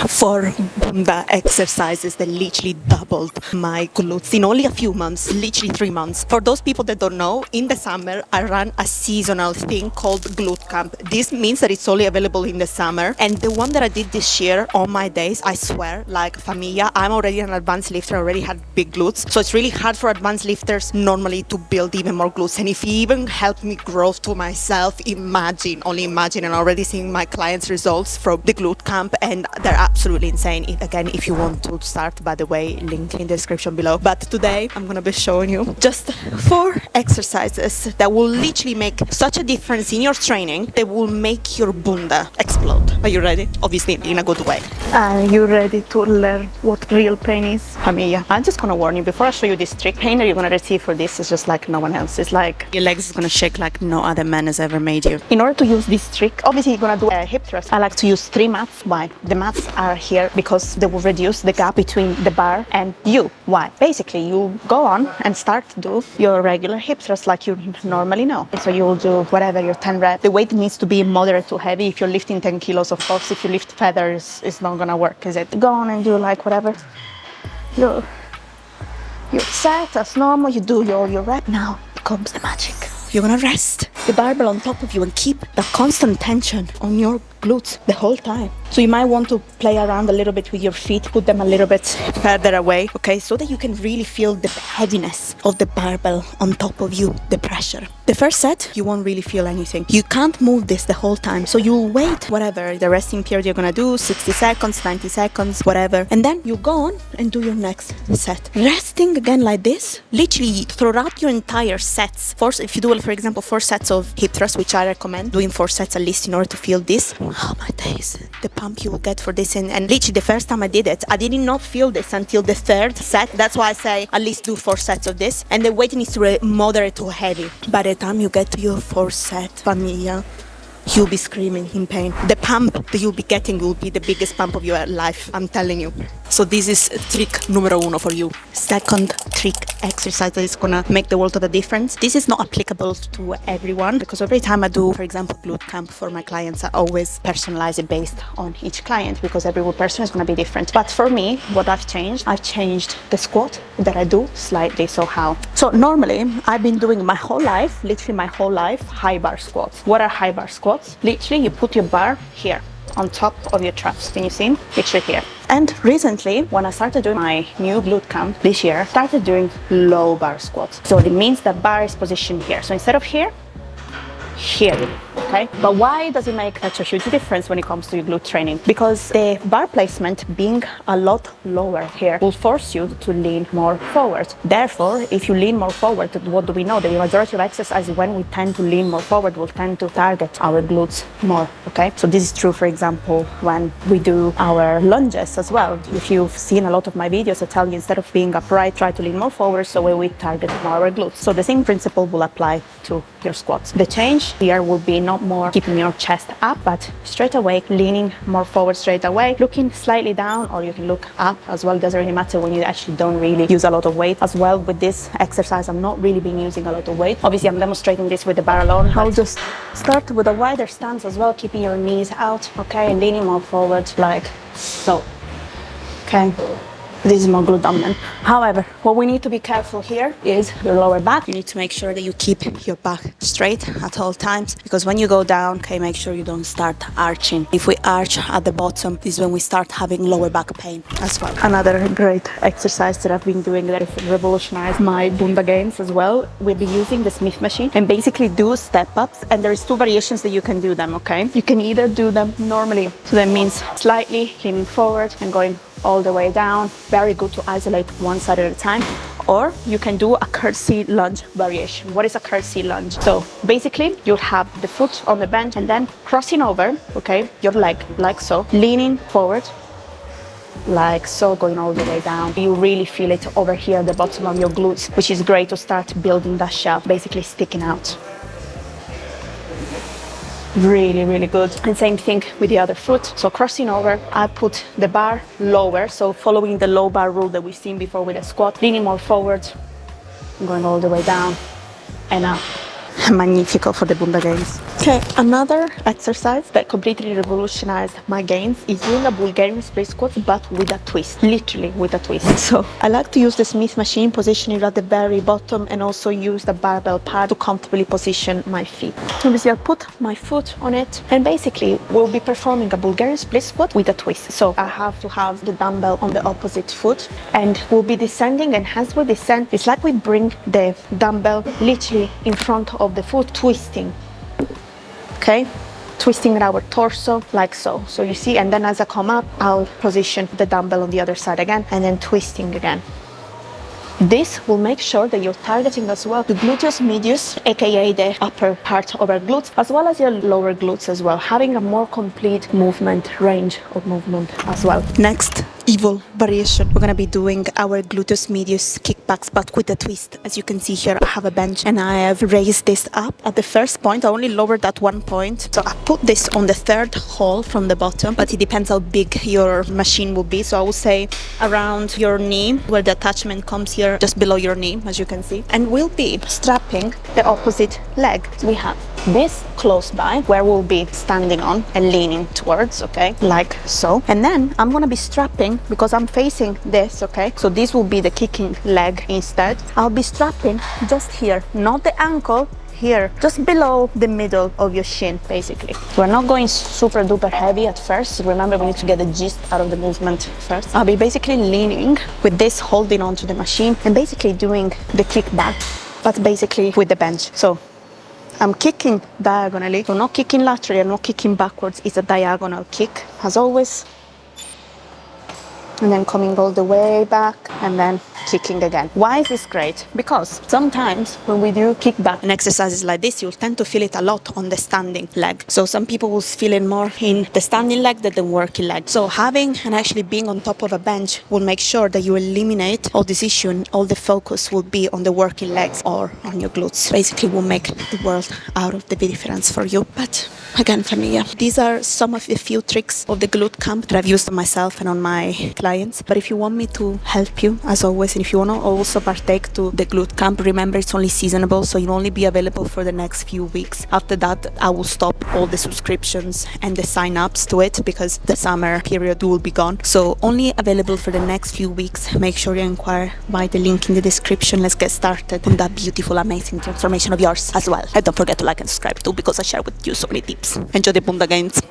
4 Bunda exercises that literally doubled my glutes in only a few months, literally 3 months. For those people that don't know, in the summer I run a seasonal thing called glute camp. This means that it's only available in the summer, and the one that I did this year, on my days, I swear, like familia, I'm already an advanced lifter, I already had big glutes, so it's really hard for advanced lifters normally to build even more glutes. And if it even helped me grow to myself, imagine, only imagine. And already seeing my clients' results from the glute camp, and they're absolutely insane. Again, if you want to start, by the way, link in the description below. But today I'm gonna be showing you just 4 exercises that will literally make such a difference in your training. They will make your bunda explode. Are you ready? Obviously in a good way. Are you ready to learn what real pain is? Familia, I'm just gonna warn you before I show you this trick. Pain that you're gonna receive for this is just like no one else. It's like your legs is gonna shake like no other man has ever made you. In order to use this trick, obviously you're gonna do a hip thrust. I like to use 3 mats. Why? The mats are here because they will reduce the gap between the bar and you. Why? Basically, you go on and start to do your regular hip thrust like you normally know. So you'll do whatever, your 10 reps. The weight needs to be moderate to heavy. If you're lifting 10 kilos, of course, if you lift feathers, it's not gonna work, is it? Go on and do like whatever. Your set as normal, you do your rep. Now comes the magic. You're gonna rest the barbell on top of you and keep the constant tension on your glutes the whole time. So you might want to play around a little bit with your feet, put them a little bit further away, okay, so that you can really feel the heaviness of the barbell on top of you, the pressure. The first set, you won't really feel anything. You can't move this the whole time, so you'll wait whatever the resting period you're gonna do, 60 seconds, 90 seconds, whatever, and then you go on and do your next set. Resting again like this, literally throughout your entire sets. If you do, for example, 4 sets of hip thrust, which I recommend, doing 4 sets at least in order to feel this. Oh my days, the pump you will get for this. And literally the first time I did it, I did not feel this until the 3rd set. That's why I say at least do 4 sets of this. And the weight needs to moderate to heavy. By the time you get to your 4th set, familia, you'll be screaming in pain. The pump that you'll be getting will be the biggest pump of your life, I'm telling you. So this is trick numero 1 for you. Second trick exercise that is gonna make the world of the difference. This is not applicable to everyone, because every time I do, for example, glute camp for my clients, I always personalize it based on each client, because every person is gonna be different. But for me, what I've changed the squat that I do slightly. So how? So normally, I've been doing my whole life, literally my whole life, high bar squats. What are high bar squats? Literally, you put your bar here on top of your traps. Can you see? Literally here. And recently, when I started doing my new glute camp this year, I started doing low bar squats. So it means the bar is positioned here. So instead of here, okay? But why does it make such a huge difference when it comes to your glute training? Because the bar placement being a lot lower here will force you to lean more forward. Therefore, if you lean more forward, what do we know? The majority of exercises, when we tend to lean more forward, will tend to target our glutes more, okay? So this is true, for example, when we do our lunges as well. If you've seen a lot of my videos, I tell you, instead of being upright, try to lean more forward, so we target more our glutes. So the same principle will apply to your squats. The change here will be not more keeping your chest up, but straight away leaning more forward straight away, looking slightly down, or you can look up as well. It doesn't really matter when you actually don't really use a lot of weight. As well, with this exercise, I'm not really been using a lot of weight. Obviously, I'm demonstrating this with the bar alone. I'll just start with a wider stance as well, keeping your knees out, okay, and leaning more forward like so, okay. This is more glute dominant. However, what we need to be careful here is your lower back. You need to make sure that you keep your back straight at all times, because when you go down, okay, make sure you don't start arching. If we arch at the bottom, this is when we start having lower back pain as well. Another great exercise that I've been doing that has revolutionized my bunda gains as well. We'll be using the Smith machine and basically do step ups, and there's 2 variations that you can do them, okay? You can either do them normally, so that means slightly leaning forward and going all the way down. Very good to isolate one side at a time. Or you can do a curtsy lunge variation. What is a curtsy lunge? So basically, you'll have the foot on the bench and then crossing over, okay, your leg like so, leaning forward like so, going all the way down. You really feel it over here at the bottom of your glutes, which is great to start building that shelf, basically sticking out. Really, really good. And same thing with the other foot. So crossing over, I put the bar lower, so following the low bar rule that we've seen before with a squat, leaning more forward, going all the way down and up. Magnifico for the bunda gains. Okay, another exercise that completely revolutionized my gains is doing a Bulgarian split squat, but with a twist, literally with a twist. So I like to use the Smith machine, position it at the very bottom, and also use the barbell pad to comfortably position my feet. Obviously, I'll put my foot on it, and basically we'll be performing a Bulgarian split squat with a twist. So I have to have the dumbbell on the opposite foot, and we'll be descending, and as we descend, it's like we bring the dumbbell literally in front of the foot, twisting. Okay, twisting our torso like so. So you see, and then as I come up, I'll position the dumbbell on the other side again, and then twisting again. This will make sure that you're targeting as well the gluteus medius, aka the upper part of our glutes, as well as your lower glutes as well, having a more complete movement, range of movement as well. Next, evil variation. We're gonna be doing our gluteus medius kickbacks, but with a twist. As you can see here, I have a bench and I have raised this up. At the first point, I only lowered at one point. So I put this on the third hole from the bottom, but it depends how big your machine will be. So I would say around your knee, where the attachment comes here, just below your knee, as you can see. And we'll be strapping the opposite leg. We have this close by where we'll be standing on and leaning towards, okay, like so. And then I'm gonna be strapping, because I'm facing this, okay, so this will be the kicking leg instead. I'll be strapping just here, not the ankle, here, just below the middle of your shin, basically. We're not going super duper heavy at first. Remember, we need to get the gist out of the movement first. I'll be basically leaning with this, holding onto the machine, and basically doing the kick back, but basically with the bench. So I'm kicking diagonally, so not kicking laterally, I'm not kicking backwards, it's a diagonal kick, as always. And then coming all the way back, and then kicking again. Why is this great? Because sometimes when we do kickback and exercises like this, you'll tend to feel it a lot on the standing leg. So some people will feel it more in the standing leg than the working leg. So having and actually being on top of a bench will make sure that you eliminate all this issue, and all the focus will be on the working legs or on your glutes. Basically will make the world out of the difference for you. But again, familia, these are some of the few tricks of the glute camp that I've used on myself and on my clients. But if you want me to help you, as always, and if you want to also partake to the glute camp, remember it's only seasonable, so you'll only be available for the next few weeks. After that, I will stop all the subscriptions and the sign-ups to it, because the summer period will be gone. So only available for the next few weeks. Make sure you inquire by the link in the description. Let's get started on that beautiful, amazing transformation of yours as well. And don't forget to like and subscribe too, because I share with you so many tips. Enjoy the bunda gains.